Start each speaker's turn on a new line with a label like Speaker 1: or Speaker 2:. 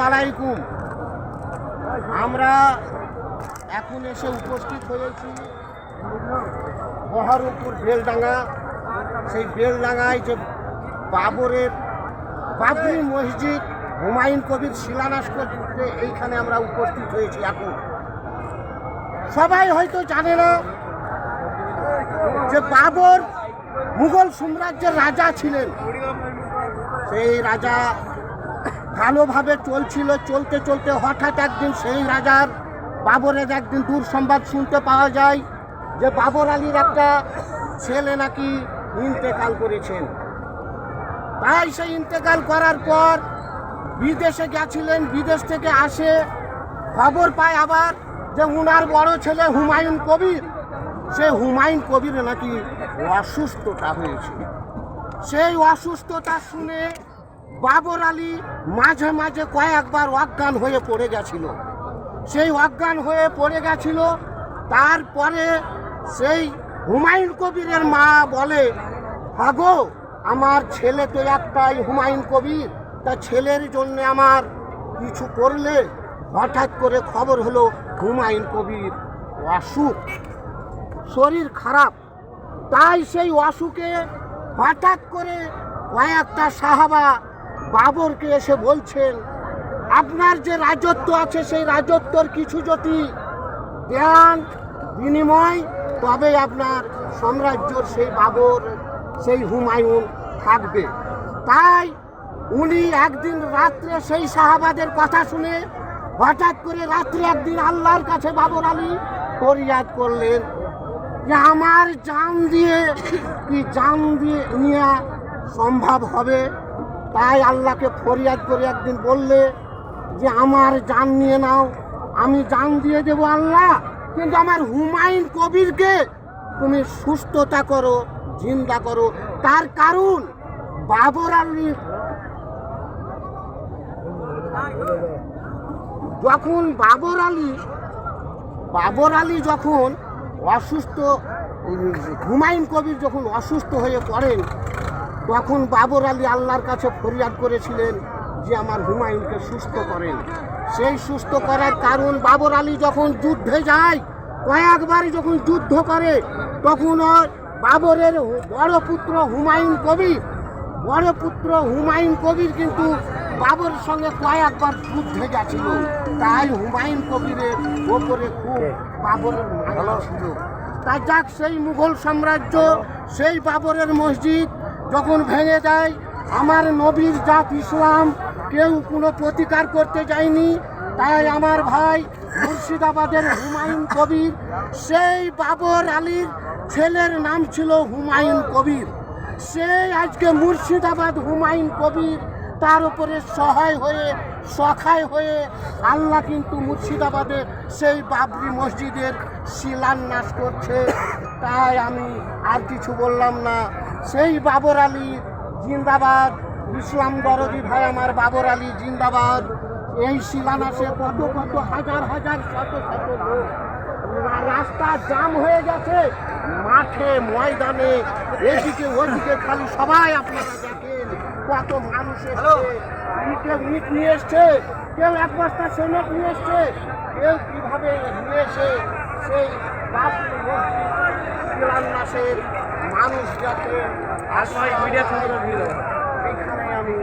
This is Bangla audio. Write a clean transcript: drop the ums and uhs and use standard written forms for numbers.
Speaker 1: আলাইকুম। আমরা এখন এসে উপস্থিত হয়েছি বহরমপুর বেলডাঙ্গা। সেই বেলডাঙ্গায় যে বাবরি মসজিদ হুমায়ুন কবির শিলান্যাস করতে এইখানে আমরা উপস্থিত হয়েছি। এখন সবাই হয়তো জানে না যে বাবর মুঘল সাম্রাজ্যের রাজা ছিলেন। সেই রাজা ভালোভাবে চলছিল, চলতে চলতে হঠাৎ একদিন সেই রাজার বাবরের একদিন দূর সংবাদ শুনতে পাওয়া যায় যে বাবর আলীর একটা ছেলে নাকি ইন্তেকাল করেছেন। তাই সেই ইন্তেকাল করার পর বিদেশে গেছিলেন, বিদেশ থেকে আসে খবর পায় আবার যে উনার বড় ছেলে হুমায়ুন কবির, সে হুমায়ুন কবির নাকি অসুস্থতা হয়েছে। সেই অসুস্থতা শুনে বাবর আলী মাঝে মাঝে কয়েকবার অজ্ঞান হয়ে পড়ে গেছিল। সেই অজ্ঞান হয়ে পড়ে গেছিল। তারপরে সেই হুমায়ুন কবিরের মা বলে, হাগো আমার ছেলে তো একটাই হুমায়ুন কবির, তা ছেলের জন্য আমার কিছু করলে। হঠাৎ করে খবর হলো হুমায়ুন কবির অসুখ, শরীর খারাপ। তাই সেই অসুখে হঠাৎ করে কয়েকটা সাহাবা বাবরকে এসে বলছেন, আপনার যে রাজত্ব আছে সেই রাজত্বর কিছু যদি দেন বিনিময়, তবে আপনার সাম্রাজ্যর সেই বাবর সেই হুমায়ুন থাকবে। তাই উনি একদিন রাত্রে সেই সাহাবাদের কথা শুনে হঠাৎ করে রাত্রে একদিন আল্লাহর কাছে বাবর আলী ফরিয়াদ করলেন যে আমার জান দিয়ে নেওয়া সম্ভব হবে। তাই আল্লাহকে ফরিয়াদ করে একদিন বললে যে আমার জান নিয়ে নাও, আমি জান দিয়ে দেবো আল্লাহ, কিন্তু আমার হুমায়ুন কবিরকে তুমি সুস্থতা করো, জিন্দা করো। তার কারণ বাবর আলী যখন অসুস্থ, হুমায়ুন কবির যখন অসুস্থ হয়ে পড়েন, তখন বাবর আলী আল্লাহর কাছে ফরিয়াদ করেছিলেন যে আমার হুমায়ুনকে সুস্থ করেন। সেই সুস্থ করার কারণ বাবর আলী যখন যুদ্ধে যায়, কয়েকবার যখন যুদ্ধ করে, তখন বাবরের বড় পুত্র হুমায়ুন কবির কিন্তু বাবরের সঙ্গে কয়েকবার যুদ্ধে গেছিল। তাই হুমায়ুন কবিরের ওপরে খুব বাবরের মায়া ছিল। তাই যাক, সেই মুঘল সাম্রাজ্য, সেই বাবরের মসজিদ যখন ভেঙে যায়, আমার নবীর জাত ইসলাম কেউ কোনো প্রতিকার করতে যায়নি। তাই আমার ভাই মুর্শিদাবাদের হুমায়ুন কবির, সেই বাবর আলীর ছেলের নাম ছিল হুমায়ুন কবির। সেই আজকে মুর্শিদাবাদ হুমায়ুন কবির, তার উপরে সহায় হয়ে আল্লাহ কিন্তু মুর্শিদাবাদে সেই বাবরি মসজিদের শিলান্যাস করছে। তাই আমি আর কিছু বললাম না। সেই বাবর আলী জিন্দাবাদ, ইসলাম দরদি ভাই আমার বাবর আলী জিন্দাবাদ। এই শিলান্যাসে কত হাজার শত লোক, রাস্তা জাম হয়ে গেছে, মাঠে ময়দানে এদিকে ওদিকে খালি সবাই আপনারা দেখেন কত মানুষ এসছে। ইট নিয়ে এসছে, কেউ এক বস্তা সিমেন্ট নিয়ে এসছে, কেউ কিভাবে নিয়ে এসে সেই বাবরি মসজিদ শিলান্যাসের মানুষ যাতে এখানে আমি